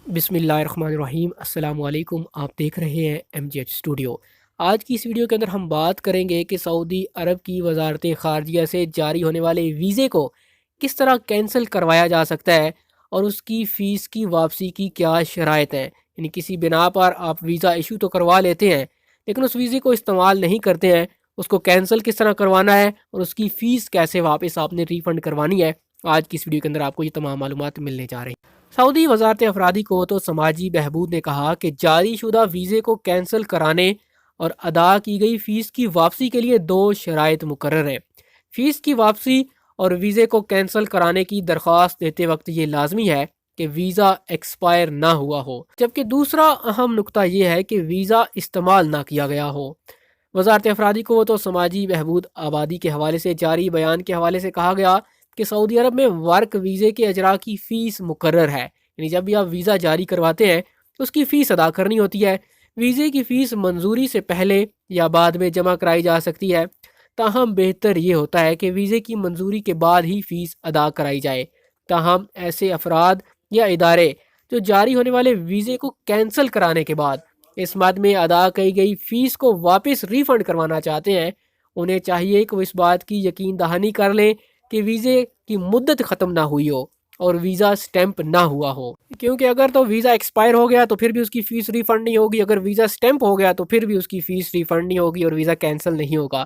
بسم اللہ الرحمن الرحیم۔ السلام علیکم، آپ دیکھ رہے ہیں ایم جی ایچ اسٹوڈیو۔ آج کی اس ویڈیو کے اندر ہم بات کریں گے کہ سعودی عرب کی وزارت خارجہ سے جاری ہونے والے ویزے کو کس طرح کینسل کروایا جا سکتا ہے اور اس کی فیس کی واپسی کی کیا شرائط ہیں۔ یعنی کسی بنا پر آپ ویزا ایشو تو کروا لیتے ہیں لیکن اس ویزے کو استعمال نہیں کرتے ہیں، اس کو کینسل کس طرح کروانا ہے اور اس کی فیس کیسے واپس آپ نے ریفنڈ کروانی ہے۔ آج کی اس ویڈیو کے اندر آپ کو یہ تمام معلومات ملنے جا رہی ہیں۔ سعودی وزارت افرادی قوت و سماجی بہبود نے کہا کہ جاری شدہ ویزے کو کینسل کرانے اور ادا کی گئی فیس کی واپسی کے لیے 2 شرائط مقرر ہیں۔ فیس کی واپسی اور ویزے کو کینسل کرانے کی درخواست دیتے وقت یہ لازمی ہے کہ ویزا ایکسپائر نہ ہوا ہو، جبکہ دوسرا اہم نقطہ یہ ہے کہ ویزا استعمال نہ کیا گیا ہو۔ وزارت افرادی قوت و سماجی بہبود آبادی کے حوالے سے جاری بیان کے حوالے سے کہا گیا کہ سعودی عرب میں ورک ویزے کے اجراء کی فیس مقرر ہے، یعنی جب بھی آپ ویزا جاری کرواتے ہیں اس کی فیس ادا کرنی ہوتی ہے۔ ویزے کی فیس منظوری سے پہلے یا بعد میں جمع کرائی جا سکتی ہے، تاہم بہتر یہ ہوتا ہے کہ ویزے کی منظوری کے بعد ہی فیس ادا کرائی جائے۔ تاہم ایسے افراد یا ادارے جو جاری ہونے والے ویزے کو کینسل کرانے کے بعد اس مد میں ادا کی گئی فیس کو واپس ریفنڈ کروانا چاہتے ہیں، انہیں چاہیے کہ وہ اس بات کی یقین دہانی کر لیں کہ ویزے کی مدت ختم نہ ہوئی ہو اور ویزا سٹیمپ نہ ہوا ہو، کیونکہ اگر تو ویزا ایکسپائر ہو گیا تو پھر بھی اس کی فیس ریفنڈ نہیں ہوگی، اگر ویزا سٹیمپ ہو گیا تو پھر بھی اس کی فیس ریفنڈ نہیں ہوگی اور ویزا کینسل نہیں ہوگا۔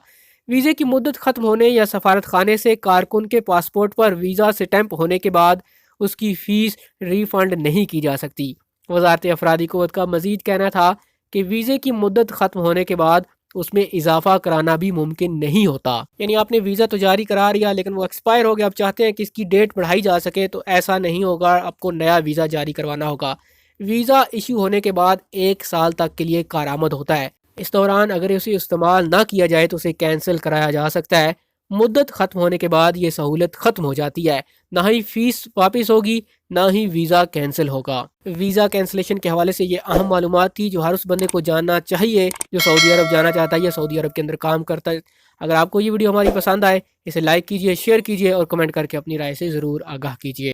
ویزے کی مدت ختم ہونے یا سفارت خانے سے کارکن کے پاسپورٹ پر ویزا سٹیمپ ہونے کے بعد اس کی فیس ریفنڈ نہیں کی جا سکتی۔ وزارت افرادی قوت کا مزید کہنا تھا کہ ویزے کی مدت ختم ہونے کے بعد اس میں اضافہ کرانا بھی ممکن نہیں ہوتا۔ یعنی آپ نے ویزا تو جاری کرا لیا لیکن وہ ایکسپائر ہو گیا، آپ چاہتے ہیں کہ اس کی ڈیٹ بڑھائی جا سکے تو ایسا نہیں ہوگا، آپ کو نیا ویزا جاری کروانا ہوگا۔ ویزا ایشو ہونے کے بعد 1 سال تک کے لیے کارآمد ہوتا ہے، اس دوران اگر اسے استعمال نہ کیا جائے تو اسے کینسل کرایا جا سکتا ہے۔ مدت ختم ہونے کے بعد یہ سہولت ختم ہو جاتی ہے، نہ ہی فیس واپس ہوگی نہ ہی ویزا کینسل ہوگا۔ ویزا کینسلیشن کے حوالے سے یہ اہم معلومات تھی جو ہر اس بندے کو جاننا چاہیے جو سعودی عرب جانا چاہتا ہے یا سعودی عرب کے اندر کام کرتا ہے۔ اگر آپ کو یہ ویڈیو ہماری پسند آئے اسے لائک کیجئے، شیئر کیجئے اور کمنٹ کر کے اپنی رائے سے ضرور آگاہ کیجئے۔